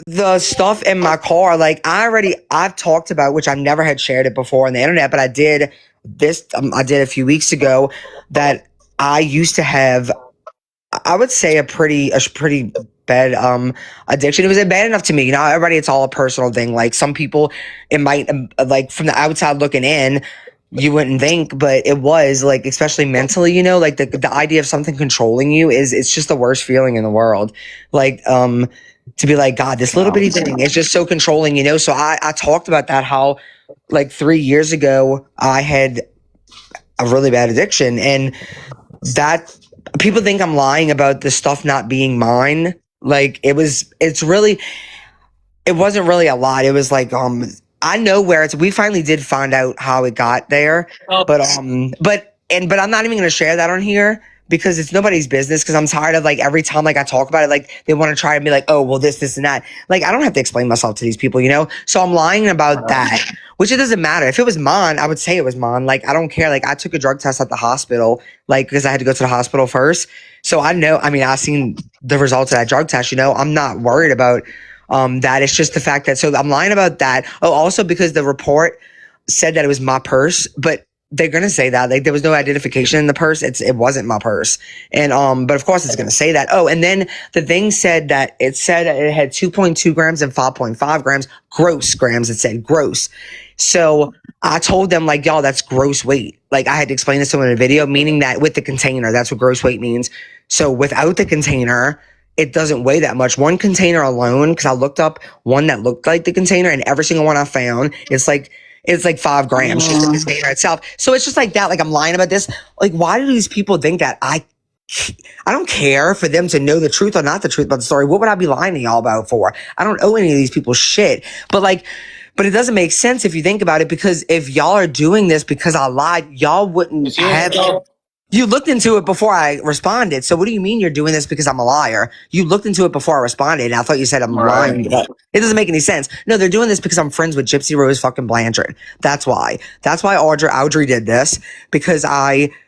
the stuff in my car, like I've talked about, which I never had shared it before on the internet, but I did I did a few weeks ago, that I used to have, I would say a pretty bad addiction. It was bad enough to me. You know, everybody, it's all a personal thing. Like some people, it might like from the outside looking in, you wouldn't think, but it was like, especially mentally, you know, like the idea of something controlling you it's just the worst feeling in the world. Like to be like, God, this little bitty thing is just so controlling, you know. So I talked about that, how like 3 years ago I had a really bad addiction, and that people think I'm lying about the stuff not being mine. Like it wasn't really a lot. It was like, I know where we finally did find out how it got there, but I'm not even going to share that on here because it's nobody's business. Cause I'm tired of like, every time like I talk about it, like they want to try and be like, oh, well, this and that. Like, I don't have to explain myself to these people, you know? So I'm lying about that, which it doesn't matter. If it was mine, I would say it was mine. Like, I don't care. Like, I took a drug test at the hospital, like, because I had to go to the hospital first. So I know, I mean, I've seen the results of that drug test, you know? I'm not worried about that. It's just the fact that, so I'm lying about that. Oh, also because the report said that it was my purse, but they're gonna say that like there was no identification in the purse. It wasn't my purse, and but of course it's gonna say that. Oh, and then the thing said that it had 2.2 grams and 5.5 grams gross grams. It said gross. So I told them like, y'all, that's gross weight. Like I had to explain this to them in a video, meaning that with the container, that's what gross weight means. So without the container, it doesn't weigh that much. One container alone, because I looked up one that looked like the container, and every single one I found, it's like 5 grams just the container itself. So it's just like that. Like I'm lying about this. Like, why do these people think that I don't care for them to know the truth or not the truth about the story? What would I be lying to y'all about for? I don't owe any of these people shit. But it doesn't make sense if you think about it, because if y'all are doing this because I lied, y'all wouldn't have. You looked into it before I responded. So what do you mean you're doing this because I'm a liar? You looked into it before I responded, and I thought you said I'm lying. It doesn't make any sense. No, they're doing this because I'm friends with Gypsy Rose fucking Blanchard. That's why. That's why Audrey did this, because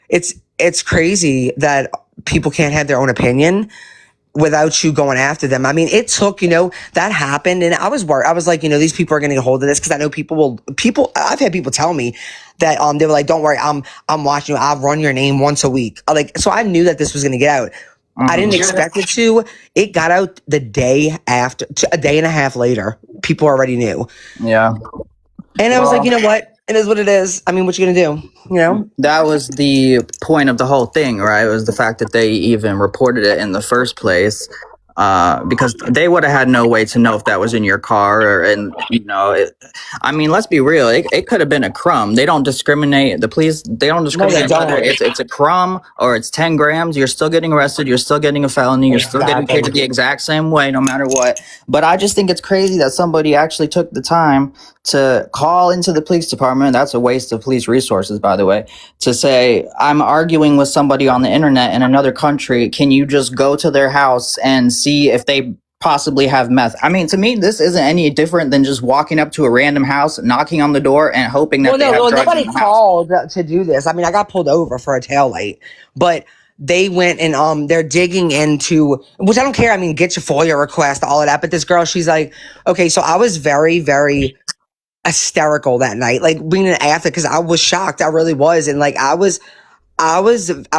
it's crazy that people can't have their own opinion without you going after them. I mean, it took, you know, that happened, and I was worried. I was like, you know, these people are going to get a hold of this, because I know I've had people tell me that they were like, don't worry, I'm watching you. I'll run your name once a week. Like, so I knew that this was going to get out. I didn't expect it to. It got out the day after, a day and a half later. People already knew. Yeah. And I was like, you know what? It is what it is. I mean, what you gonna do? You know? That was the point of the whole thing, right? It was the fact that they even reported it in the first place. Because they would have had no way to know if that was in your car, I mean, let's be real. It could have been a crumb. They don't discriminate. The police, they don't discriminate whether it's a crumb or it's 10 grams. You're still getting arrested. You're still getting a felony. You're still getting paid the exact same way, no matter what. But I just think it's crazy that somebody actually took the time to call into the police department. That's a waste of police resources, by the way, to say, I'm arguing with somebody on the internet in another country. Can you just go to their house and see if they possibly have meth? I mean, to me, this isn't any different than just walking up to a random house, knocking on the door, and hoping that they have drugs nobody in the called to do this. I mean, I got pulled over for a taillight, but they went and they're digging into, which I don't care. I mean, get your FOIA request, all of that. But this girl, she's like, okay, so I was very, very hysterical that night, like being an after, because I was shocked. I really was. And like I was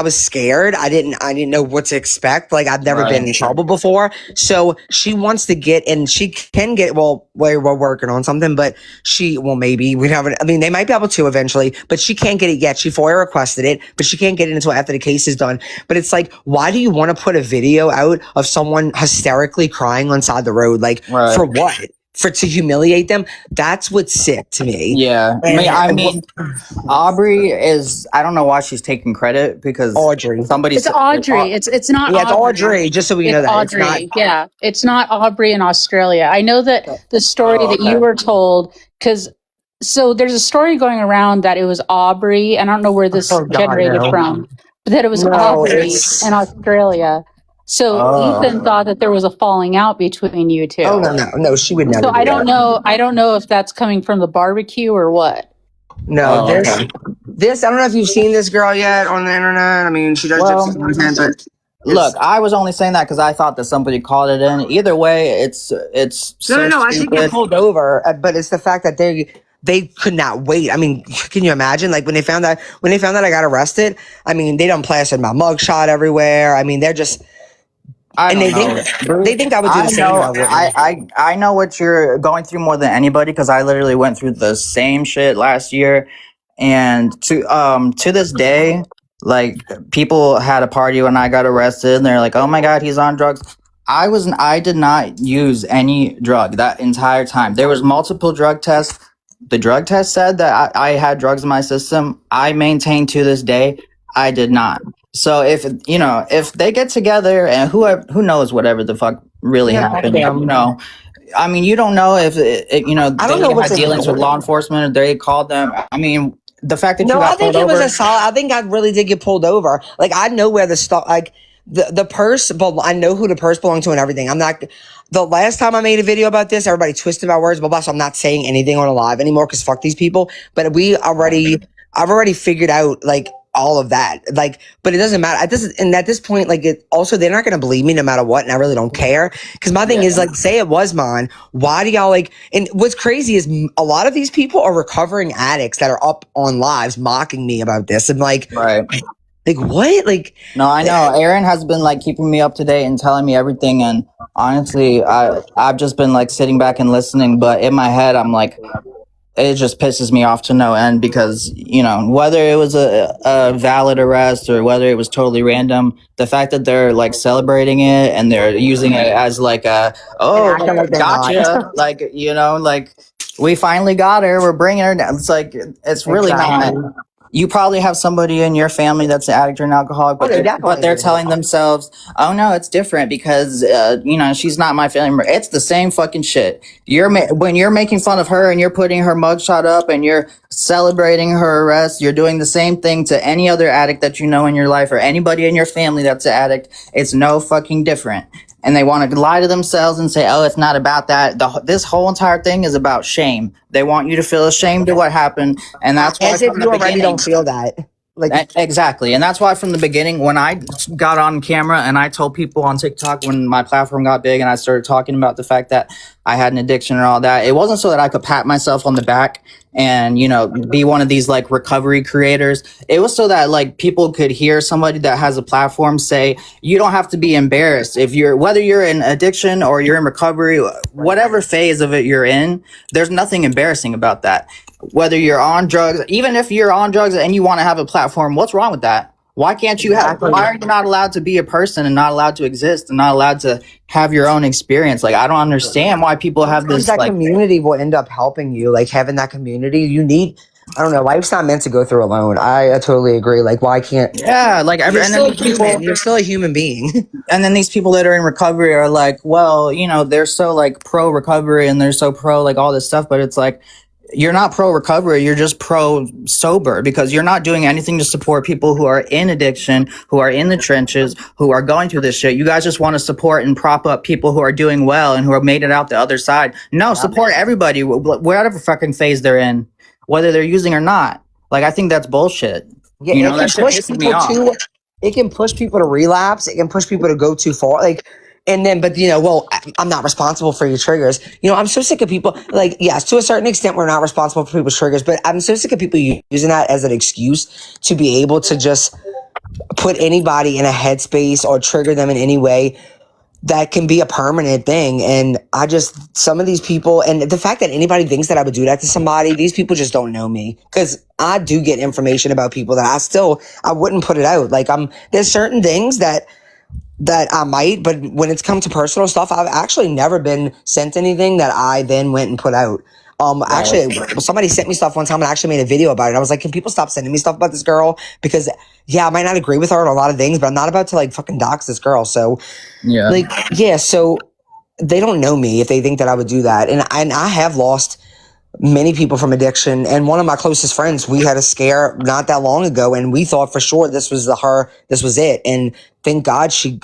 scared. I didn't know what to expect. Like I've never been in trouble before. So she wants to get, and she can get, well, we're working on something, but maybe we haven't, I mean, they might be able to eventually, but she can't get it yet. She FOIA requested it, but she can't get it until after the case is done. But it's like, why do you want to put a video out of someone hysterically crying on side the road? Like for what? To humiliate them? That's what's sick to me. Yeah. I mean, Aubrey is, I don't know why she's taking credit, because Audrey. It's Audrey. It's not. Yeah, it's Audrey. Just so we know that. Audrey. It's not Aubrey in Australia. I know that the story that you were told, so there's a story going around that it was Aubrey, and I don't know where this generated from, but that it was Aubrey in Australia. So Ethan thought that there was a falling out between you two. Oh no, she would never. So I don't know if that's coming from the barbecue or what. No, this I don't know if you've seen this girl yet on the internet. I mean, she does gypsy content, but Look, I was only saying that because I thought that somebody called it in. Either way, it's so No. I think they stupid. pulled over, but it's the fact that they could not wait. I mean, can you imagine? Like when they found out I got arrested. I mean, they done plastered my mugshot everywhere. I mean, they're just I and don't know. they think I would do the same. And I wouldn't. I know what you're going through more than anybody because I literally went through the same shit last year, and to this day, like people had a party when I got arrested, and they're like, "Oh my god, he's on drugs." I did not use any drug that entire time. There was multiple drug tests. The drug test said that I had drugs in my system. I maintain to this day I did not. So if they get together and who knows whatever the fuck really happened, I mean, you don't know if I don't they know what's had dealings with law enforcement or they called them. I mean, the fact that you No, I got think pulled it was over. a solid. I think I really did get pulled over. Like I know where the stuff, like the purse, but I know who the purse belonged to and everything. I'm not. The last time I made a video about this, everybody twisted my words, blah blah. So I'm not saying anything on a live anymore because fuck these people. But I've already figured out like all of that. Like, but it doesn't matter. And at this point, like it also they're not gonna believe me no matter what, and I really don't care. Because my thing is like, say it was mine. Why do y'all like? And what's crazy is a lot of these people are recovering addicts that are up on lives mocking me about this. And like, Right. like what? Like, No, I know. Aaron has been like keeping me up to date and telling me everything. And honestly, I've just been like sitting back and listening. But in my head, I'm like, it just pisses me off to no end because whether it was a valid arrest or whether it was totally random, the fact that they're like celebrating it and they're using it as like acting like they're gotcha, like we finally got her, we're bringing her down. It's like it's really Exactly. not. You probably have somebody in your family that's an addict or an alcoholic, but they they're definitely do. telling themselves, "Oh no, it's different because she's not my family member." It's the same fucking shit. When you're making fun of her and you're putting her mugshot up and you're celebrating her arrest, you're doing the same thing to any other addict that you know in your life or anybody in your family that's an addict. It's no fucking different. And they want to lie to themselves and say, "Oh, it's not about that." This whole entire thing is about shame. They want you to feel ashamed of what happened, and that's why As if you already don't feel that. Like exactly, and that's why from the beginning, when I got on camera and I told people on TikTok when my platform got big and I started talking about the fact that I had an addiction and all that, it wasn't so that I could pat myself on the back and be one of these like recovery creators. It was so that like people could hear somebody that has a platform say, you don't have to be embarrassed whether you're in addiction or you're in recovery, whatever phase of it you're in. There's nothing embarrassing about that. Whether you're on drugs, even if you're on drugs and you want to have a platform, what's wrong with that? Why can't you why are you not allowed to be a person and not allowed to exist and not allowed to have your own experience? Like, I don't understand why people have this that like community will end up helping you. Like having that community, you need. I don't know. Life's not meant to go through alone. I totally agree. Like, why can't? Yeah, like You're still human. You're still a human being. And then these people that are in recovery are like, well, they're so like pro recovery and they're so pro like all this stuff, but it's like you're not pro recovery, you're just pro sober because you're not doing anything to support people who are in addiction, who are in the trenches, who are going through this shit. You guys just want to support and prop up people who are doing well and who have made it out the other side. No, support everybody, whatever fucking phase they're in, whether they're using or not. Like, I think that's bullshit. Yeah, that shit pisses me off. It can push people to relapse. It can push people to go too far. Like, and then, but I'm not responsible for your triggers. I'm so sick of people. Like, yes, to a certain extent, we're not responsible for people's triggers, but I'm so sick of people using that as an excuse to be able to just put anybody in a headspace or trigger them in any way that can be a permanent thing. And some of these people, and the fact that anybody thinks that I would do that to somebody, these people just don't know me. Cause I do get information about people that I wouldn't put it out. Like there's certain things that I might, but when it's come to personal stuff, I've actually never been sent anything that I then went and put out. Actually, somebody sent me stuff one time and I actually made a video about it. I was like, can people stop sending me stuff about this girl? Because I might not agree with her on a lot of things, but I'm not about to like fucking dox this girl. So so they don't know me if they think that I would do that. And I have lost many people from addiction. And one of my closest friends, we had a scare not that long ago and we thought for sure this was this was it. And thank God she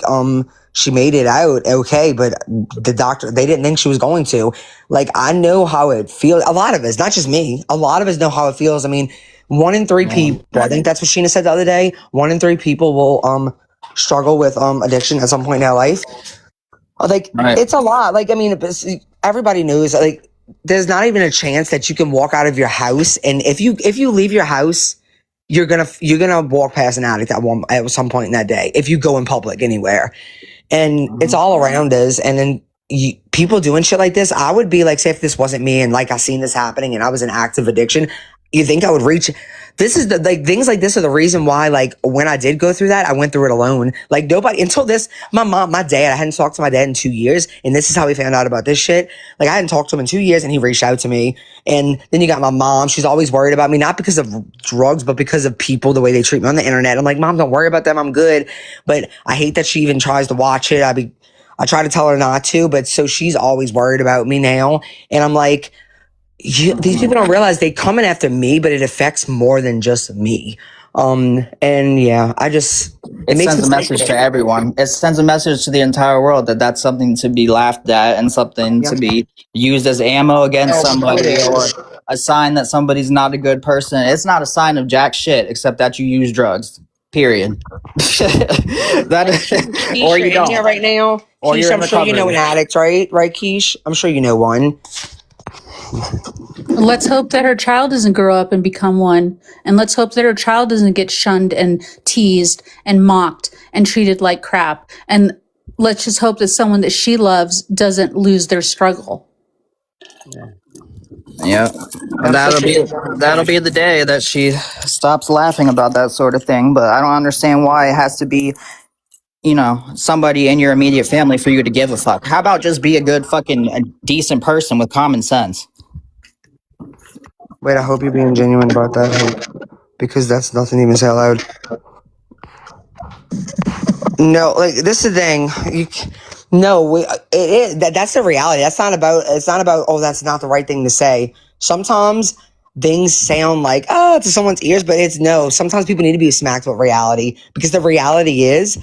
made it out okay, but the doctor, they didn't think she was going to. Like, I know how it feels. A lot of us, not just me, a lot of us know how it feels. I mean, 1 in 3 people, I think that's what Sheena said the other day, 1 in 3 people will struggle with addiction at some point in their life. Like, Right. it's a lot. Like, I mean, everybody knows, like, there's not even a chance that you can walk out of your house, and if you leave your house, you're gonna walk past an addict at some point in that day if you go in public anywhere, and it's all around us. And then people doing shit like this, I would be like, say if this wasn't me and like I seen this happening and I was in active addiction, you think I would reach? This is the, like, things like this are the reason why, like, when I did go through that, I went through it alone. Like, nobody, until this, my dad, I hadn't talked to my dad in 2 years, and this is how he found out about this shit. Like, I hadn't talked to him in 2 years, and he reached out to me. And then you got my mom. She's always worried about me, not because of drugs, but because of people, the way they treat me on the internet. I'm like, Mom, don't worry about them. I'm good. But I hate that she even tries to watch it. I try to tell her not to, but so she's always worried about me now. And I'm like, these people don't realize they coming after me, but it affects more than just me. And yeah, it sends a message to everyone. It sends a message to the entire world that that's something to be laughed at and something to be used as ammo against somebody, or a sign that somebody's not a good person. It's not a sign of jack shit except that you use drugs. Period. Or you don't. Here right now, or Keish, I'm sure you know an addict, right? Right, Keish? I'm sure you know one. Let's hope that her child doesn't grow up and become one. And let's hope that her child doesn't get shunned and teased and mocked and treated like crap. And let's just hope that someone that she loves doesn't lose their struggle. Yeah. That'll be the day that she stops laughing about that sort of thing. But I don't understand why it has to be, you know, somebody in your immediate family for you to give a fuck. How about just be a good a decent person with common sense? Wait, I hope you're being genuine about that, because that's nothing to even say out loud. No, like, this is the thing. That's the reality. It's not about, oh, that's not the right thing to say. Sometimes things sound like, oh, to someone's ears, but it's no. Sometimes people need to be smacked with reality, because the reality is,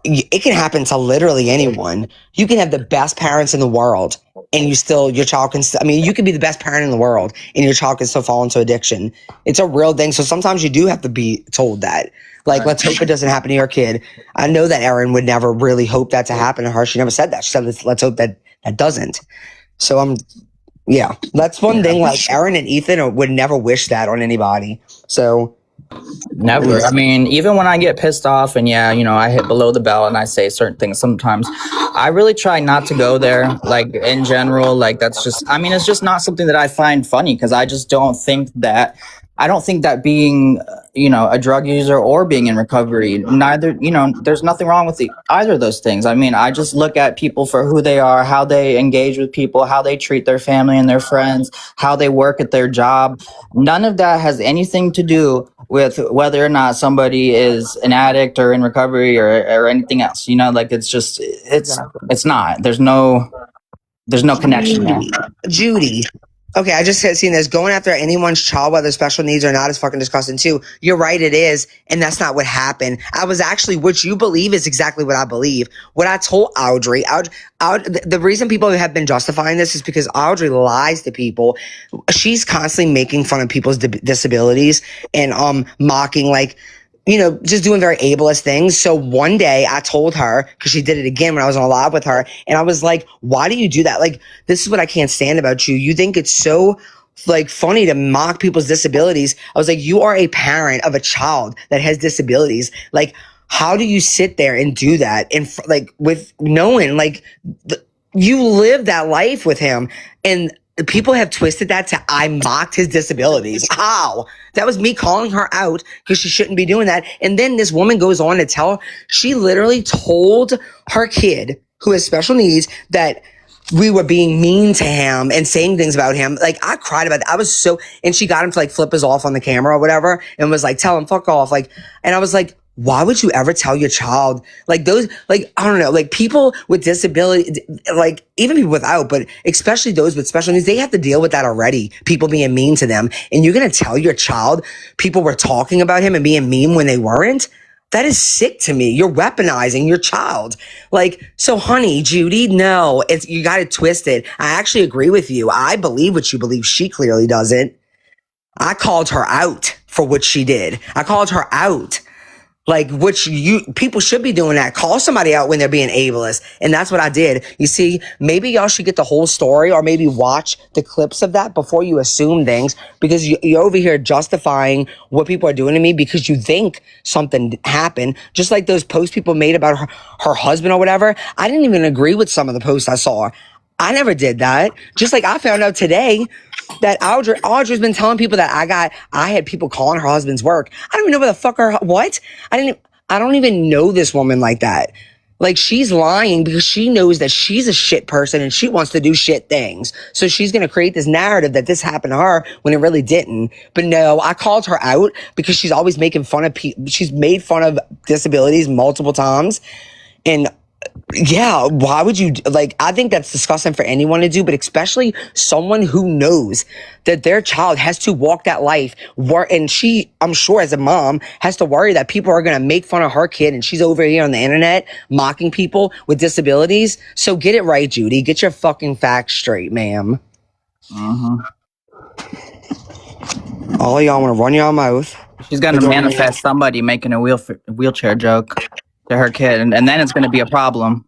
it can happen to literally anyone. You can have the best parents in the world, and your child can you can be the best parent in the world and your child can still fall into addiction. It's a real thing. So sometimes you do have to be told that. Like, let's hope it doesn't happen to your kid. I know that Erin would never really hope that to happen to her. She never said that. She said, let's hope that doesn't. So yeah, that's one thing. Like, Erin and Ethan would never wish that on anybody. So never. I mean, even when I get pissed off and I hit below the belt and I say certain things sometimes, I really try not to go there. Like, in general, like, that's just, it's just not something that I find funny, because I just don't think that being, a drug user or being in recovery, there's nothing wrong with either of those things. I just look at people for who they are, how they engage with people, how they treat their family and their friends, how they work at their job. None of that has anything to do with whether or not somebody is an addict or in recovery or anything else. It's not. There's no connection there. Judy. Okay, I just seen this. Going after anyone's child, whether special needs or not, is fucking disgusting too. You're right, it is. And that's not what happened. I was actually, what you believe is exactly what I believe. What I told Audrey, the reason people have been justifying this is because Audrey lies to people. She's constantly making fun of people's disabilities and mocking, like, just doing very ableist things. So one day I told her, because she did it again when I was on live with her, and I was like, why do you do that? Like, this is what I can't stand about you. You think it's so, like, funny to mock people's disabilities. I was like, you are a parent of a child that has disabilities. Like, how do you sit there and do that? And with knowing, like, you live that life with him, and people have twisted that to, I mocked his disabilities. How? That was me calling her out because she shouldn't be doing that. And then this woman goes on to tell, she literally told her kid who has special needs that we were being mean to him and saying things about him. Like, I cried about that. And she got him to, like, flip us off on the camera or whatever and was like, tell him fuck off. Like, and I was like, why would you ever tell your child, like, those, like, I don't know, like, people with disability, like, even people without, but especially those with special needs, they have to deal with that already. People being mean to them. And you're going to tell your child people were talking about him and being mean when they weren't? That is sick to me. You're weaponizing your child. Like, so honey, Judy, no, you got it twisted. I actually agree with you. I believe what you believe. She clearly doesn't. I called her out for what she did. I called her out. Like, which people should be doing that. Call somebody out when they're being ableist. And that's what I did. You see, maybe y'all should get the whole story or maybe watch the clips of that before you assume things, because you're over here justifying what people are doing to me because you think something happened. Just like those posts people made about her husband or whatever. I didn't even agree with some of the posts I saw. I never did that. Just like I found out today that Audrey's been telling people that I had people calling her husband's work. I don't even know what the fuck what? I don't even know this woman like that. Like, she's lying because she knows that she's a shit person and she wants to do shit things. So she's going to create this narrative that this happened to her when it really didn't. But no, I called her out because she's always making fun of people. She's made fun of disabilities multiple times. And yeah, why would you, like, I think that's disgusting for anyone to do, but especially someone who knows that their child has to walk that life and she, I'm sure as a mom, has to worry that people are going to make fun of her kid and she's over here on the internet mocking people with disabilities. So get it right, Judy. Get your fucking facts straight, ma'am. All of y'all want to run your mouth. She's going to manifest somebody making a wheelchair joke to her kid, and then it's going to be a problem.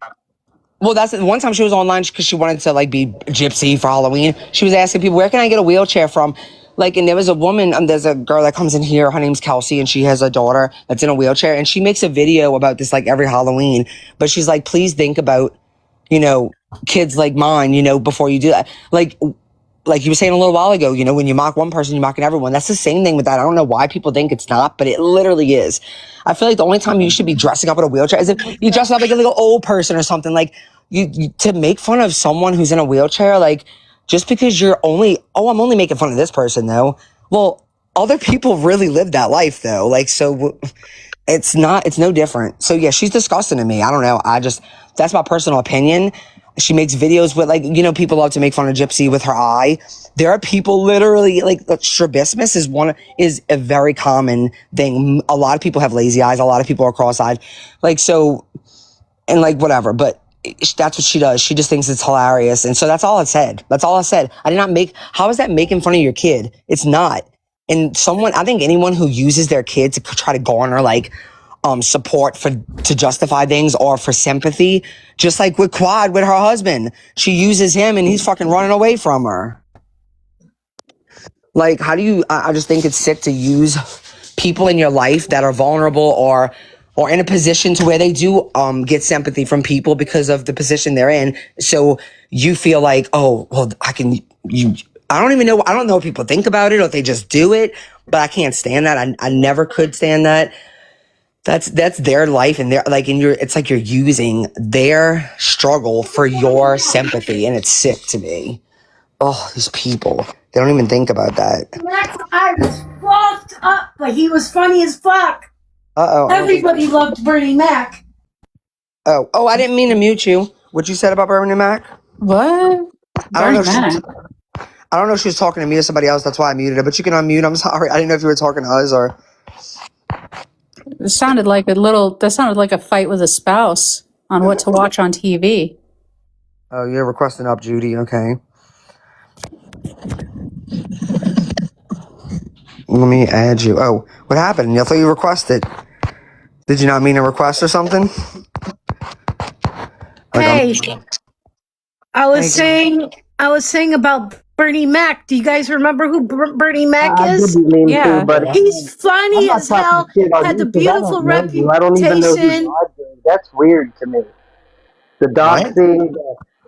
Well, that's one time she was online because she wanted to like be gypsy for Halloween. She was asking people, where can I get a wheelchair from? Like, and there was a woman, there's a girl that comes in here, her name's Kelsey, and she has a daughter that's in a wheelchair, and she makes a video about this like every Halloween. But she's like, please think about, kids like mine, before you do that. Like you were saying a little while ago, when you mock one person, you're mocking everyone. That's the same thing with that. I don't know why people think it's not, but it literally is. I feel like the only time you should be dressing up in a wheelchair is if you dress up like a little old person or something. Like, you to make fun of someone who's in a wheelchair, like, just because I'm only making fun of this person though. Well, other people really live that life though. Like, so it's no different. So yeah, she's disgusting to me. I don't know. That's my personal opinion. She makes videos with, like, people love to make fun of Gypsy with her eye. There are people literally, like, strabismus is a very common thing. A lot of people have lazy eyes. A lot of people are cross-eyed. Like, so, and like, whatever. But that's what she does. She just thinks it's hilarious. And so that's all I said. I did not how is that making fun of your kid? It's not. And I think anyone who uses their kid to try to garner, like, support to justify things or for sympathy, just like with Quad with her husband, she uses him and he's fucking running away from her. Like, I just think it's sick to use people in your life that are vulnerable or in a position to where they do get sympathy from people because of the position they're in. So you feel like, oh, well, I don't know what people think about it or if they just do it, but I can't stand that. I never could stand that. That's their life, and it's like you're using their struggle for your sympathy, and it's sick to me. Oh, these people, they don't even think about that. Max, I was fucked up, but he was funny as fuck. Everybody loved Bernie Mac. Oh, I didn't mean to mute you. What you said about Bernie Mac? What? I don't know if she was talking to me or somebody else. That's why I muted her, but you can unmute. I'm sorry. I didn't know if you were talking to us or... That sounded like a fight with a spouse on what to watch on TV. Oh, you're requesting up, Judy. Okay. Let me add you. Oh, what happened? I thought you requested. Did you not mean a request or something? Hey, I was saying about Bernie Mac. Do you guys remember who Bernie Mac is? Yeah. But he's funny as hell. Had the beautiful reputation. I don't even know who's Audrey. That's weird to me. The dog thing,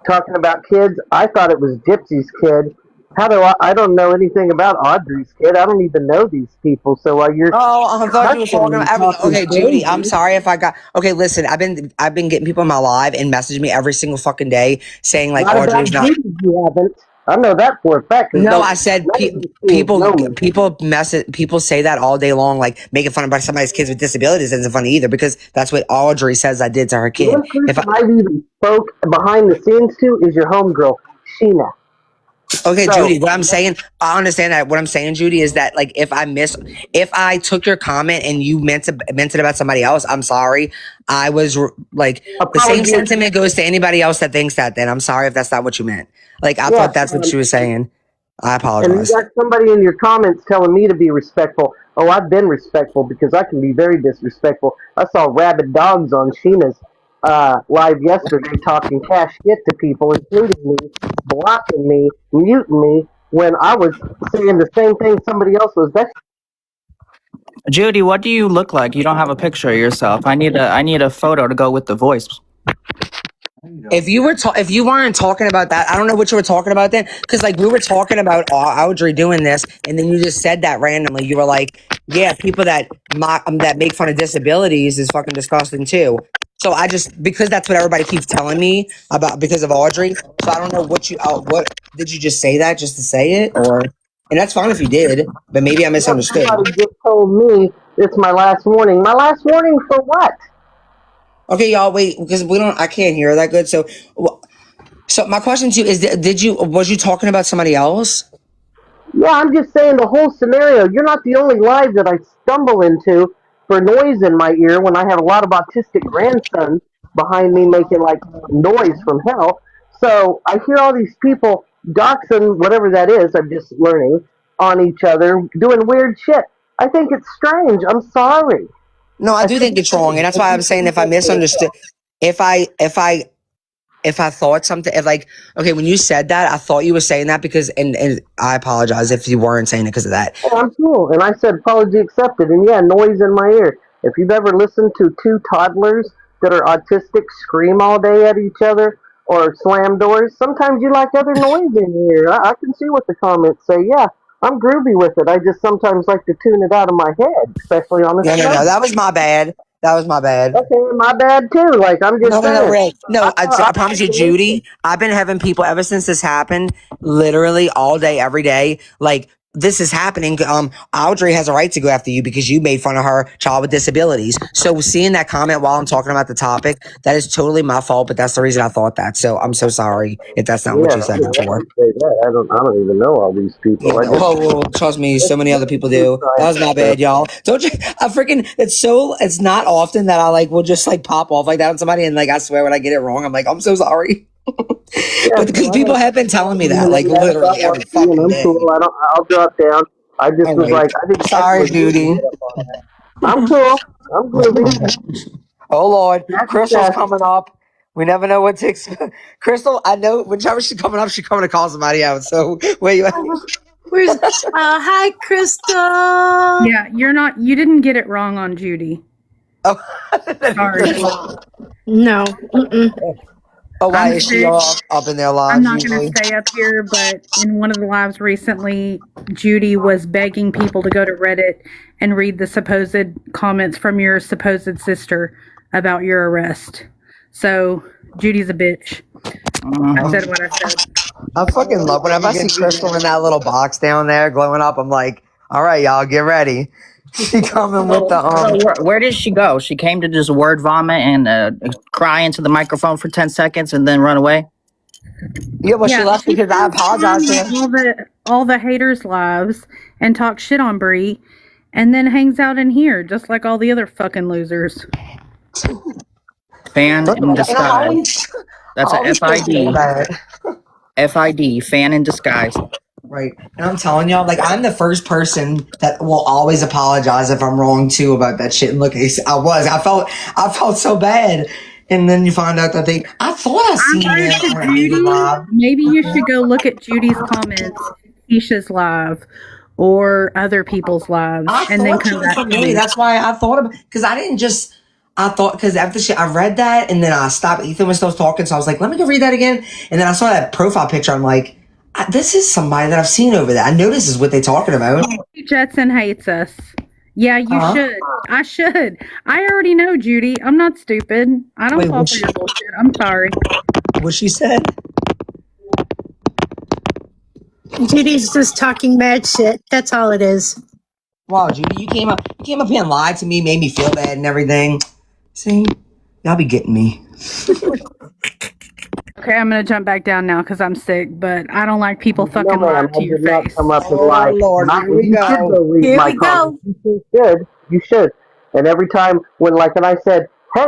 talking about kids. I thought it was Gypsy's kid. I don't know anything about Audrey's kid. I don't even know these people. So while you're I thought you were talking about okay, Judy. I'm sorry if I got okay. Listen, I've been getting people in my live and messaging me every single fucking day saying like Audrey's not. You haven't. I know that for a fact. No, I said people say that all day long, like making fun of somebody's kids with disabilities isn't funny either because that's what Audrey says I did to her kid. If I've even spoke behind the scenes to is your homegirl, Sheena. Okay, Judy, what I'm saying, I understand that. What I'm saying, Judy, is that like if I took your comment and you meant it about somebody else, I'm sorry. I was like the same sentiment goes to anybody else that thinks that. Then I'm sorry if that's not what you meant. Like I thought that's what she was saying. I And you apologize. got somebody in your comments telling me to be respectful. Oh, I've been respectful because I can be very disrespectful. I saw rabid dogs on Sheena's live yesterday talking cash shit to people, including me, blocking me, muting me when I was saying the same thing somebody else was. That's Judy, what do you look like? You don't have a picture of yourself. I need a photo to go with the voice. If you were if you weren't talking about that, I don't know what you were talking about then, because like we were talking about Audrey doing this, and then you just said that randomly. You were like, "Yeah, people that that make fun of disabilities is fucking disgusting too." So I just because that's what everybody keeps telling me about because of Audrey. So I don't know what did you just say that just to say it, or and that's fine if you did, but maybe I what misunderstood. somebody just told me. It's my last warning. My last warning for what? Okay, y'all, wait because we don't. I can't hear that good. So, so my question to you is: was you talking about somebody else? Yeah, I'm just saying the whole scenario. You're not the only live that I stumble into for noise in my ear when I have a lot of autistic grandsons behind me making like noise from hell. So I hear all these people doxing, whatever that is, I'm just learning, on each other, doing weird shit. I think it's strange. I'm sorry. No, I I do think think it's it's wrong, strange. and that's I why I'm think saying if I people say misunderstood, if I if I if I thought something, if like okay, when you said that, I thought you were saying that because, and I apologize if you weren't saying it because of that. "Hey, I'm cool." And I said, apology accepted. And yeah, noise in my ear. If you've ever listened to two toddlers that are autistic scream all day at each other or slam doors, sometimes you like other noise in your ear. I can see what the comments say. Yeah, I'm groovy with it. I just sometimes like to tune it out of my head, especially on a No, no, snow no, day. that was my bad. That was my bad. Okay, my bad too. Like, I'm No, just no, no, saying. Rick. No, I I promise like you, to listen. Judy. I've been having people ever since this happened, literally all day, every day. Like this is happening. Audrey has a right to go after you because you made fun of her child with disabilities. So seeing that comment while I'm talking about the topic, that is totally my fault. But that's the reason I thought that. So I'm so sorry if that's not what Yeah, you said I before. didn't say that. I don't even know all these Yeah, people. I no, just oh, trust me, so many other people do. That was my bad, y'all. Don't you? I freaking. It's not often that I like will just like pop off like that on somebody, and like I swear when I get it wrong, I'm like, I'm so sorry. Yeah, But because so I people don't have been telling me that, even like mad about literally every Audrey, and fucking I'm day. cool. I'll drop down. I just All was right, like, I think Heck sorry, was rude to Judy. get up on that. I'm cool. I'm groovy. Oh Lord, Happy Crystal's Sassy. coming up. We never know what to expect. Crystal, I know whenever she's coming up, she's coming to call somebody out. So where you at? Where's hi Crystal. Yeah, you didn't get it wrong on Judy. Oh, Sorry. No. Mm-mm. oh, why I'm is she sick. all up in their I'm lives not going to usually? stay up here, but in one of the lives recently, Judy was begging people to go to Reddit and read the supposed comments from your supposed sister about your arrest. So, Judy's a bitch. I said what I said. I fucking love whenever I see Crystal in that little box down there glowing up. I'm like, all right, y'all, get ready. She coming with the So where did she go? She came to just word vomit and cry into the microphone for 10 seconds and then run away? yeah. Well, she Yeah, left she because I comes apologized to on her. all the haters' lives and talks shit on Brie, and then hangs out in here just like all the other fucking losers. Fan in And I disguise. always, I That's a always feel so FID. bad. FID, fan in disguise. Right. And I'm telling y'all, like, I'm the first person that will always apologize if I'm wrong too about that shit. And look, I felt so bad. And then you find out that I thought I I seen wrote to them on a Hated Judy, Live. maybe you should go look at Judy's comments, Keisha's live, or other people's lives, I and then thought she come was back from to me. me. That's why I thought about, because I didn't just, I thought, because after I read that and then I stopped, Ethan was still talking. So I was like, let me go read that again. And then I saw that profile picture. I'm like, this is somebody that I've seen over there. I know this is what they're talking about. Jetson hates us. Yeah, you Huh? should. I should. I already know, Judy. I'm not stupid. I don't Wait, fall for your bullshit. I'm sorry. what she said? Judy's just talking mad shit. That's all it is. Wow, Judy, you came up here and lied to me, made me feel bad and everything. See, y'all be getting me. Okay, I'm gonna jump back down now because I'm sick, but I don't like people No, fucking ma'am, lying I to your did not face. come up and Oh lie. Lord, Not, here we you should go. go read Here my we go. comments. You should. You should. And every time when I said, hey,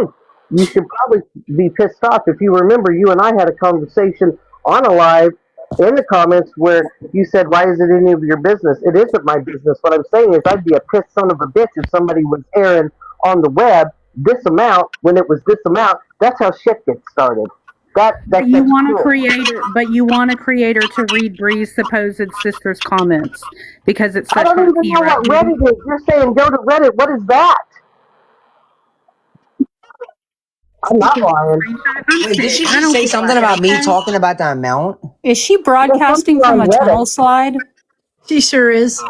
you should probably be pissed off. If you remember, you and I had a conversation on a live in the comments where you said, "Why is it any of your business?" It isn't my business. What I'm saying is, I'd be a pissed son of a bitch if somebody was airing on the web this amount when it was this amount. That's how shit gets started. That's You want a cool. creator, but you want a creator to read Bree's supposed sister's comments because it's I such don't hard even to know what Reddit is. You're saying go to Reddit. What is that? I'm not lying. Wait, did she I just don't say give a something fuck, about me okay? talking about the amount? Is she There's something broadcasting from on a Reddit. tunnel slide? She sure is.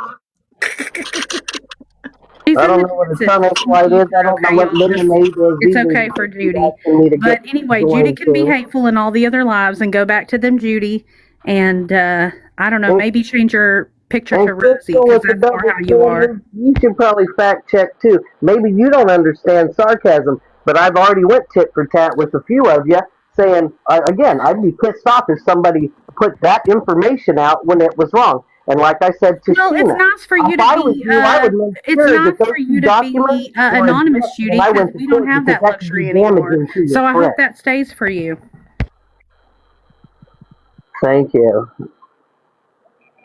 She's I in don't the know what a transit tunnel slide is. I don't know okay, what y'all. lemonade is It's either. okay for You keep Judy. asking me to But get anyway, Judy joined can be to. hateful in all the other lives and go back to them, Judy. And I don't know, And, maybe change your picture and to Rosie Crystal because with the that's more double how you are. standard, you should probably fact check too. Maybe you don't understand sarcasm, but I've already went tit for tat with a few of you saying, again, I'd be pissed off if somebody put that information out when it was wrong. And like I said to Well, it's Sheena, nice for you if to I was be. you, I would make It's sure nice that those for two you to documents be were anonymous, addressed when Judy, I because went to we don't court have because that that could be luxury anymore. damaging to your So I hope friend. that stays for you. Thank you.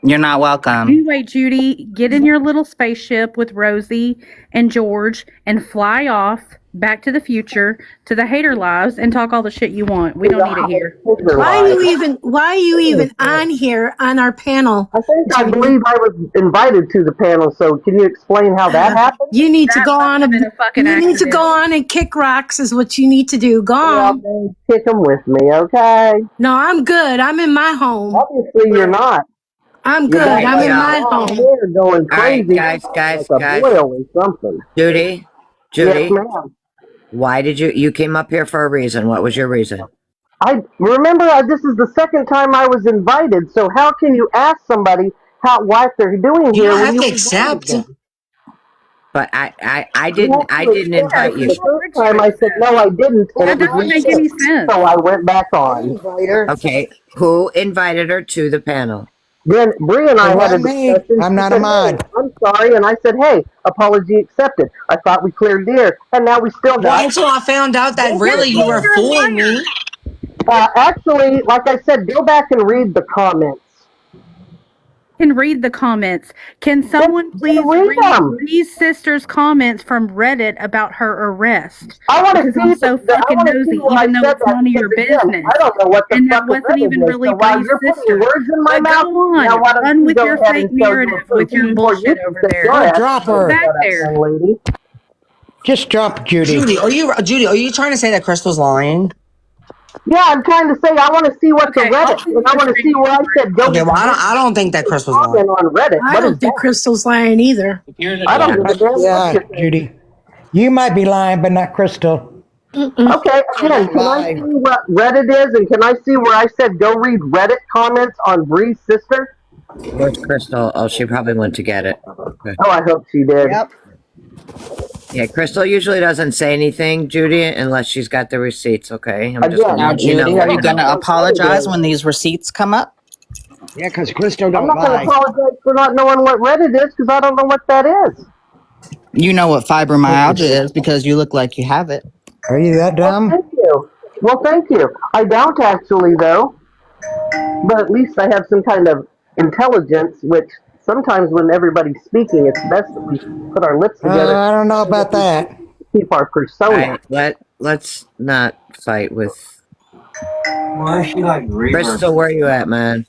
You're not welcome. Anyway, Judy, get in your little spaceship with Rosie and George and fly off back to the future to the hater lives and talk all the shit you want. We don't need it here. Why are you even on here on our panel? I believe I was invited to the panel, so can you explain how that happened? You need to That go must on have been a fucking you need to go accident. on and kick rocks is what you need to do. Go Well, on. then kick them with me, okay? No, I'm good. I'm in my home. Obviously, you're not. I'm You good. got I'm like in y'all. my long home. hair going All right, crazy, guys, like a boil or something. Judy, Yes, ma'am. Why did you came up here for a reason? What was your reason? I remember this is the second time I was invited. So how can you ask somebody what they're doing You here don't when have you to invited accept. them? But I You didn't have to accept invite because you. the first time I said no, I didn't, and That it was doesn't make any rescheduled. sense. So I went back on. Invite her. Okay, who invited her to the panel? Then Bree and I It had a wasn't me. discussion. I'm She not a said, "Hey, mod. I'm sorry," and I said, "Hey, apology accepted." I thought we cleared the air, and now we still Well, got. until I found out that This really is you were where, You're a fooling liar. me. actually, like I said, go back and read the comments. Can read the comments. Can someone Then please read read them. Bree's sister's comments from Reddit about her arrest? I want to Because see I'm so I fucking want to see nosy, where I even though said it's that none of because your again, business. I don't know what the And that fuck a wasn't Reddit even is. really So while Bree's you're putting sister. words in my But mouth, go now on, why don't run you with go your ahead fake and show your narrative proof with your before you bullshit can over sit there. your Oh, ass drop down and her. Back shut up, there. young lady. Just drop Judy. Judy, are you trying to say that Crystal's lying? Yeah, I'm trying to say I want to see what the Okay, I'll Reddit, send and you I a want to see where I screenshot. said go Okay, read well, Bree's I don't think that Crystal's lying. comment on Reddit. I What is don't think that? Crystal's lying either. I don't give a damn what you think. Judy. You might be lying, but not Crystal. Okay, again, can I see what Reddit is, and can I see where I said go read Reddit comments on Bree's sister? Where's Crystal? Oh, she probably went to get it. Okay. Oh, I hope she did. Yep. Yeah, Crystal usually doesn't say anything, Judy, unless she's got the receipts. Okay, I'm just Again, Now, letting you know. Judy, are you I don't going to know what Reddit apologize is. when these receipts come up? Yeah, because Crystal I'm don't not going to lie. apologize for not knowing what Reddit is because I don't know what that is. You know what fibromyalgia is because you look like you have it. Are you that Well, dumb? thank you. Well, thank you. I don't actually, though, but at least I have some kind of intelligence, which sometimes when everybody's speaking, it's best that we put our lips together I don't know so that about we that. can keep our All persona. right, let's not fight with Why is she like Crystal. Where you at, man?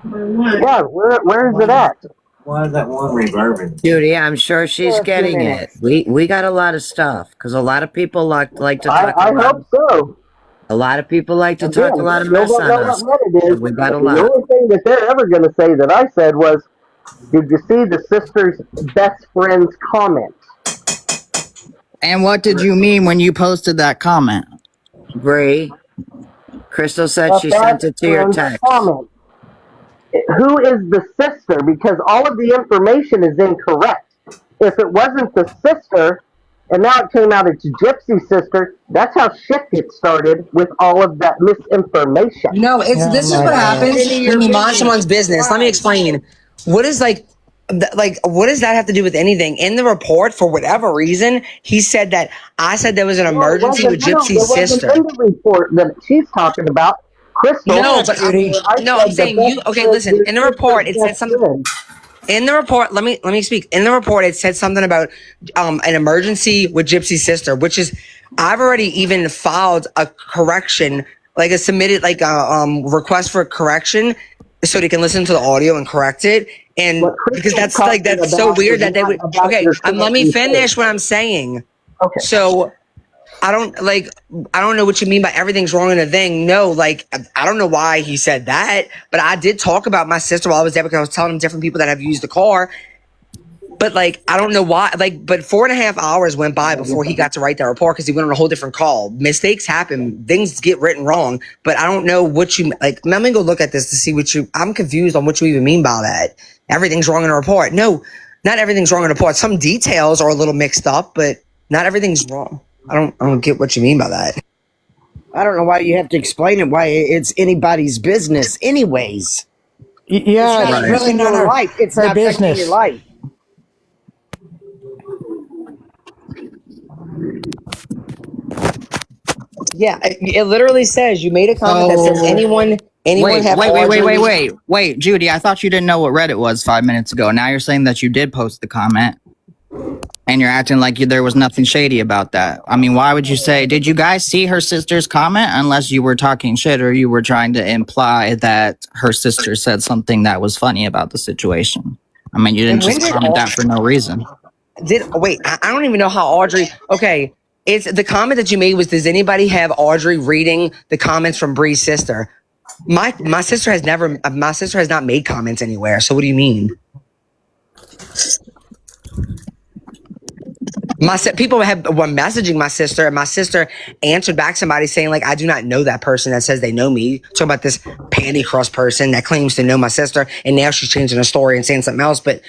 Yeah, where is it at? why is that one reverbing? Judy, I'm sure she's For a few getting it. minutes. We got a lot of stuff because a lot of people like to talk I hope so. a lot of people like to talk a Again, lot of still mess don't on know what us. Reddit So is. we got a The lot. only thing that they're ever going to say that I said was, "Did you see the sister's best friend's comment?" And what did you mean when you posted that comment? Bree, Crystal said A she sent best it to your friend's text. comment. Who is the sister? Because all of the information is incorrect. If it wasn't the sister, and now it came out it's Gypsy's sister, that's how shit gets started with all of that misinformation. No, Oh this is my what God. happens when you mind someone's business. Let me explain. What is what does that have to do with anything? In the report, for whatever reason, he said that I said there was an No, emergency with it Gypsy's wasn't sister. in the report that she's talking about. Crystal. No, but Judy. I'm saying you. Okay, listen. In the report, it said something. In the report, let me speak. In the report, it said something about an emergency with Gypsy's sister, which is I've already even filed a correction, like a submitted like a request for correction, so they can listen to the audio and correct it. And because that's so weird that they would. Okay, let me finish what I'm saying. Okay. So I don't know what you mean by everything's wrong in the thing. No, like, I don't know why he said that, but I did talk about my sister while I was there because I was telling him different people that have used the car. But like, I don't know why, like, but 4.5 hours went by before he got to write that report because he went on a whole different call. Mistakes happen. Things get written wrong, but I don't know what you, like, let me go look at this to see I'm confused on what you even mean by that. Everything's wrong in a report. No, not everything's wrong in a report. Some details are a little mixed up, but not everything's wrong. I don't get what you mean by that. I don't know why you have to explain it, why it's anybody's business anyways. Yeah, it's really not your our, life. It's our not affecting business. your life. Yeah, it literally says you made a comment that says anyone Wait, Judy, I thought you didn't know what Reddit was 5 minutes ago. Now you're saying that you did post the comment. And you're acting like there was nothing shady about that. I mean, why would you say, did you guys see her sister's comment? Unless you were talking shit or you were trying to imply that her sister said something that was funny about the situation. I mean, you didn't just comment that for no reason. I don't even know how Audrey, okay, it's the comment that you made was, does anybody have Audrey reading the comments from Bris' sister? My sister has not made comments anywhere. So what do you mean? People were messaging my sister, and my sister answered back somebody saying, like, I do not know that person that says they know me. Talking about this panty cross person that claims to know my sister, and now she's changing her story and saying something else. But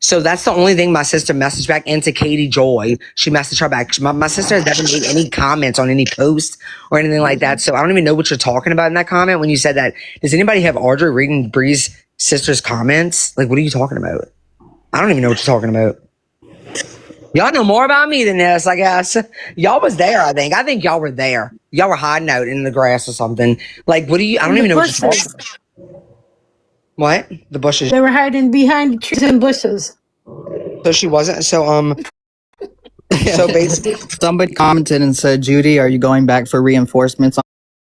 so that's the only thing my sister messaged back. And to Katie Joy, she messaged her back. My sister has never made any comments on any post or anything like that. So I don't even know what you're talking about in that comment when you said that. Does anybody have Audrey reading Bris' sister's comments? Like, what are you talking about? I don't even know what you're talking about. Y'all know more about me than this, I guess. Y'all was there, I think. I think y'all were there. Y'all were hiding out in the grass or something. Like, I don't even know what you're talking about. What? The bushes. They were hiding behind the trees and bushes. So she wasn't. So basically, somebody commented and said, Judy, are you going back for reinforcements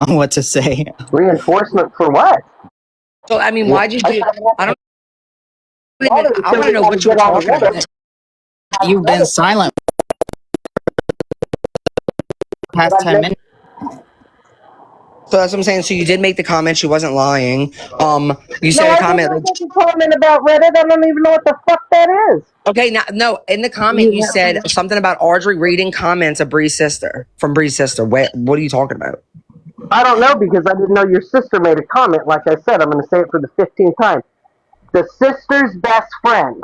on what to say? Reinforcement for what? So, I mean, why'd you do I want to know what you were talking about. You've been silent past 10 minutes. So that's what I'm saying. So you did make the comment. She wasn't lying. You said a comment. I didn't make a comment about Reddit. I don't even know what the fuck that is. Okay, no. In the comment, you said something about Audrey reading comments of Bris' sister from Bris' sister. What are you talking about? I don't know because I didn't know your sister made a comment. Like I said, I'm going to say it for the 15th time. The sister's best friend.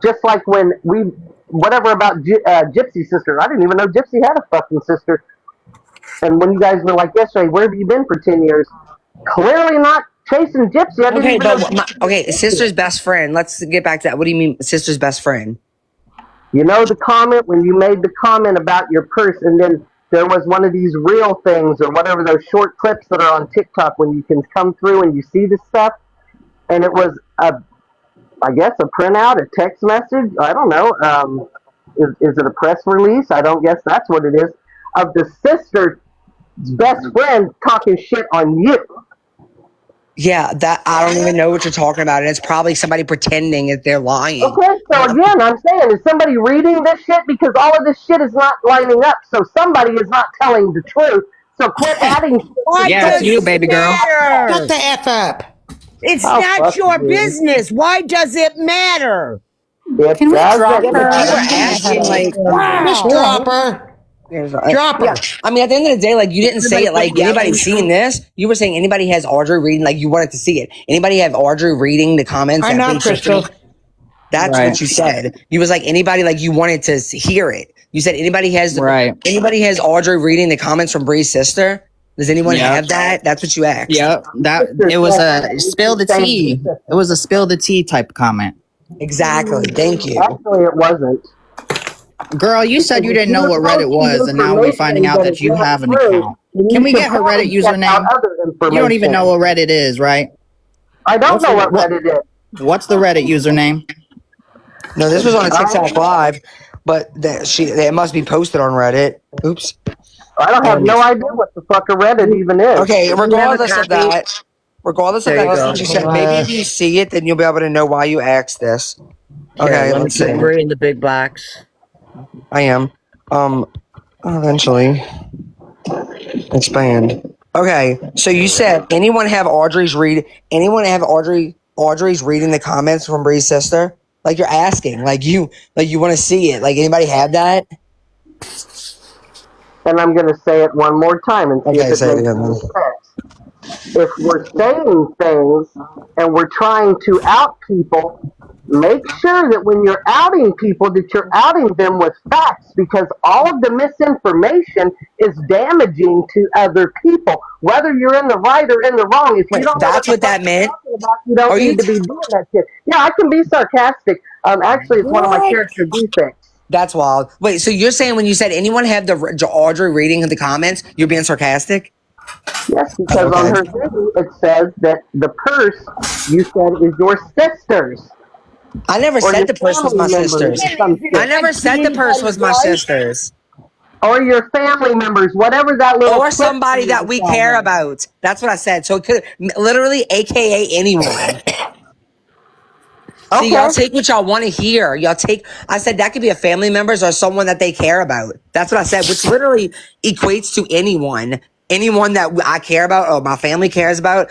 Just like when whatever about Gypsy's sister. I didn't even know Gypsy had a fucking sister. And when you guys were like yesterday, where have you been for 10 years? Clearly not chasing Gypsy. Okay, sister's best friend. Let's get back to that. What do you mean, sister's best friend? You know the comment when you made the comment about your purse, and then there was one of these real things or whatever, those short clips that are on TikTok when you can come through and you see the stuff, and it was I guess a printout, a text message. I don't know. Is it a press release? I don't guess that's what it is. Of the sister's best friend talking shit on you. Yeah, that I don't even know what you're talking about. And it's probably somebody pretending that they're lying. Okay, so again, I'm saying, is somebody reading this shit? Because all of this shit is not lining up. So somebody is not telling the truth. So quit adding shit. Yeah, it's you, baby girl. Shut the F up. It's not your business. Why does it matter? Can we drop her? You were asking, like, Just drop her. Drop her. Yeah. I mean, at the end of the day, like, you didn't say it like anybody seeing this. You were saying anybody has Audrey reading, like, you wanted to see it. Anybody have Audrey reading the comments? I know, Crystal. That's what you said. You was like, anybody, like, you wanted to hear it. You said anybody has Audrey reading the comments from Bris' sister. Does anyone have that? That's what you asked. Yeah, it was a spill the tea. It was a spill the tea type comment. Exactly. Thank you. Actually, it wasn't. Girl, you said you didn't know what Reddit was, and now we're finding out that you have an account. Can we get her Reddit username? You don't even know what Reddit is, right? I don't know what Reddit is. What's the Reddit username? No, this was on a TikTok live, but it must be posted on Reddit. Oops. I don't have no idea what the fuck a Reddit even is. Okay, regardless of that, that's what you said. Maybe if you see it, then you'll be able to know why you asked this. Okay, let me let's see. read the big box. I am. Eventually. Expand. Okay, so you said anyone have Audrey's reading the comments from Bris' sister? Like you're asking, like you want to see it. Like anybody have that? And I'm going to say it one more time and see if it makes any sense. If we're saying things and we're trying to out people, make sure that when you're outing people that you're outing them with facts, because all of the misinformation is damaging to other people, whether you're in the right or in the wrong. If you don't know that's what that meant. About, you don't need to be doing that shit. Yeah, I can be sarcastic. Actually, it's one of my character defects. That's wild. Wait, so you're saying when you said anyone have the Audrey reading in the comments, you're being sarcastic? Yes, because on her thing it says that the purse you said is your sister's. I never said the purse was my sister's. I never said the purse was my sister's. Or your family members, whatever that little. Or somebody that we care about. That's what I said. So it could literally, AKA anyone. See, y'all take what y'all want to hear. I said that could be a family members or someone that they care about. That's what I said, which literally equates to anyone that I care about or my family cares about.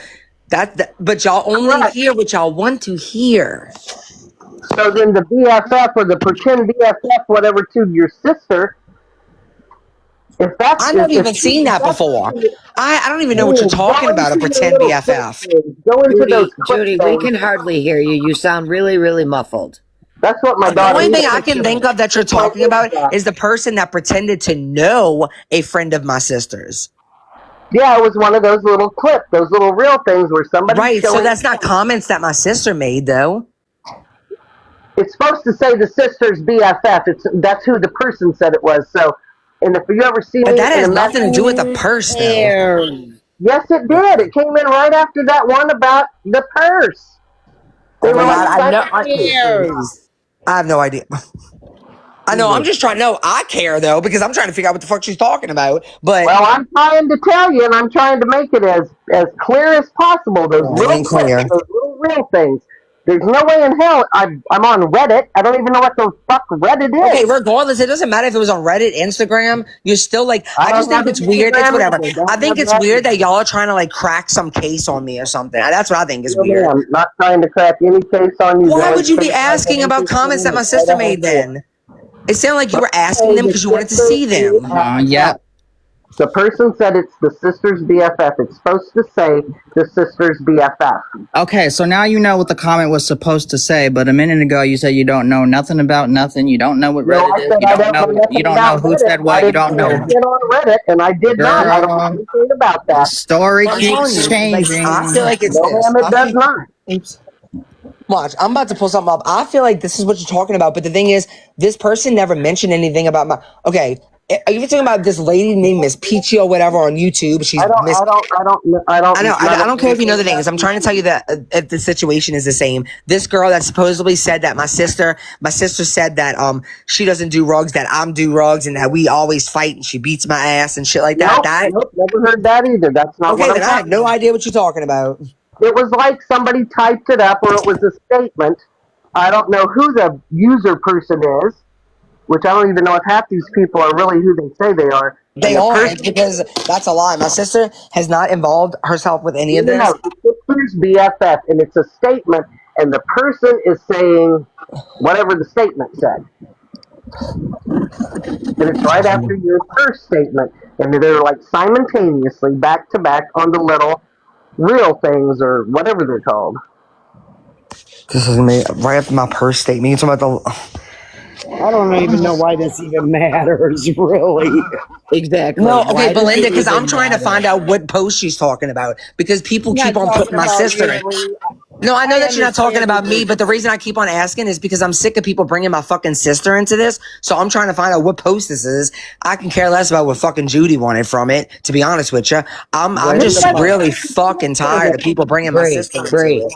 But y'all only hear what y'all want to hear. So then the BFF or the pretend BFF, whatever, to your sister. I've never even seen that before. I don't even know what you're talking about, a pretend BFF. Judy, we can hardly hear you. You sound really, really muffled. That's what my daughter. The only thing I can think of that you're talking about is the person that pretended to know a friend of my sister's. Yeah, it was one of those little clips, those little real things where somebody. Right, so that's not comments that my sister made, though. It's supposed to say the sister's BFF. That's who the person said it was. So. And if you ever see but that has nothing to do with the purse, though. Yes, it did. It came in right after that one about the purse. I have no idea. I know. I'm just trying to know. I care though because I'm trying to figure out what the fuck she's talking about. But I'm trying to tell you, and I'm trying to make it as clear as possible. Those little clips, those little real things. There's no way in hell I'm on Reddit. I don't even know what the fuck Reddit is. Okay, regardless, it doesn't matter if it was on Reddit, Instagram. You're still like, I just think it's weird. It's whatever. I think it's weird that y'all are trying to like crack some case on me or something. That's what I think is weird. I'm not trying to crack any case on you. Why would you be asking about comments that my sister made then? It sounded like you were asking them because you wanted to see them. Yeah. The person said it's the sister's BFF. It's supposed to say the sister's BFF. Okay, so now you know what the comment was supposed to say, but a minute ago you said you don't know nothing about nothing. You don't know what Reddit is. You don't know who said what. You don't know. I did on Reddit, and I did not. I don't know anything about that. The story keeps changing. I feel like it's it does not. Oops. Watch, I'm about to pull something up. I feel like this is what you're talking about, but the thing is, this person never mentioned anything about my. Okay, are you talking about this lady named Miss Peachy or whatever on YouTube? She's I don't care if you know the names. I'm trying to tell you that if the situation is the same. This girl that supposedly said that my sister said that she doesn't do rugs, that I'm do rugs, and that we always fight, and she beats my ass and shit like that. Nope, never heard that either. That's not okay. Then I have no idea what you're talking about. It was like somebody typed it up, or it was a statement. I don't know who the user person is, which I don't even know if half these people are really who they say they are. They aren't, because that's a lie. My sister has not involved herself with any of this. No, the sister's BFF, and it's a statement, and the person is saying whatever the statement said. And it's right after your first statement, and they're like simultaneously back to back on the little real things or whatever they're called. This is me right after my purse statement. You're talking about I don't even know why this even matters, really. Exactly. No, okay, Belinda, because I'm trying to find out what post she's talking about. Because people keep on putting my sister. No, I know that you're not talking about me, but the reason I keep on asking is because I'm sick of people bringing my fucking sister into this. So I'm trying to find out what post this is. I can care less about what fucking Judy wanted from it, to be honest with you. I'm just really fucking tired of people bringing my sister into it.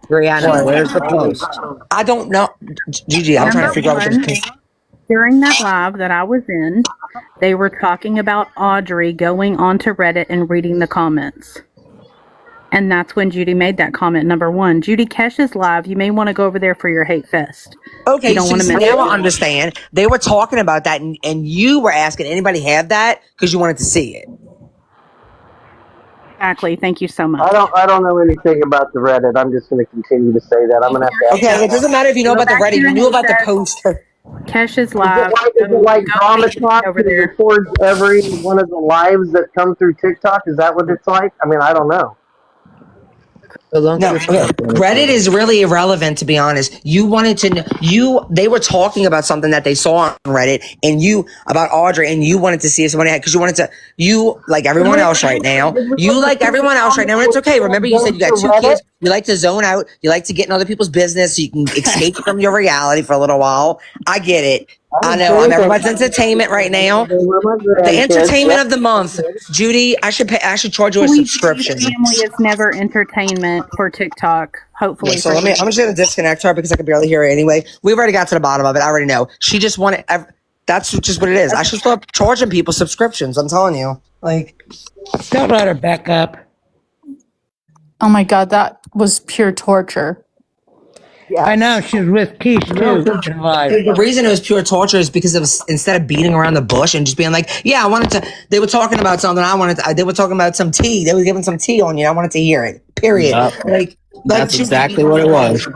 Brianna, where's the post? I don't know. Gigi, I'm trying to figure out what Number this one, during that live that I was in, they were talking about Audrey going onto Reddit and reading the comments. And that's when Judy made that comment. Number one, Judy Kesh's live. You may want to go over there for your hate fest. Okay, you don't so want to see, miss now it. I understand. They were talking about that, and you were asking anybody have that because you wanted to see it. Exactly. Thank you so much. I don't know anything about the Reddit. I'm just going to continue to say that. I'm going to have to. Okay, it doesn't matter if you know about the Reddit. You knew about the poster. Kesh's Is live. it like Drama Talk over that there. records every one of the lives that come through TikTok? Is that what it's like? I mean, I don't know. No, Reddit is really irrelevant, to be honest. You wanted to know, they were talking about something that they saw on Reddit, and about Audrey, and you wanted to see if somebody had, because you like everyone else right now, and it's okay. Remember, you said you got 2 kids, you like to zone out, you like to get in other people's business so you can escape from your reality for a little while. I get it. I know, I'm everyone's entertainment right now. The entertainment of the month. Judy, I should charge you a subscription. Family is never entertainment for TikTok. Hopefully. Yeah, so I'm just going to disconnect her because I can barely hear her anyway. We've already got to the bottom of it. I already know. She just wanted, that's just what it is. I should start charging people subscriptions. I'm telling you. Like, Don't let her back up. Oh my God, that was pure torture. Yeah. I know, she's with Keith too. the reason it was pure torture is because of instead of beating around the bush and just being like, yeah, I wanted to, they were talking about something. They were talking about some tea. They were giving some tea on you. I wanted to hear it. Period. Yep. Like That's exactly what it was.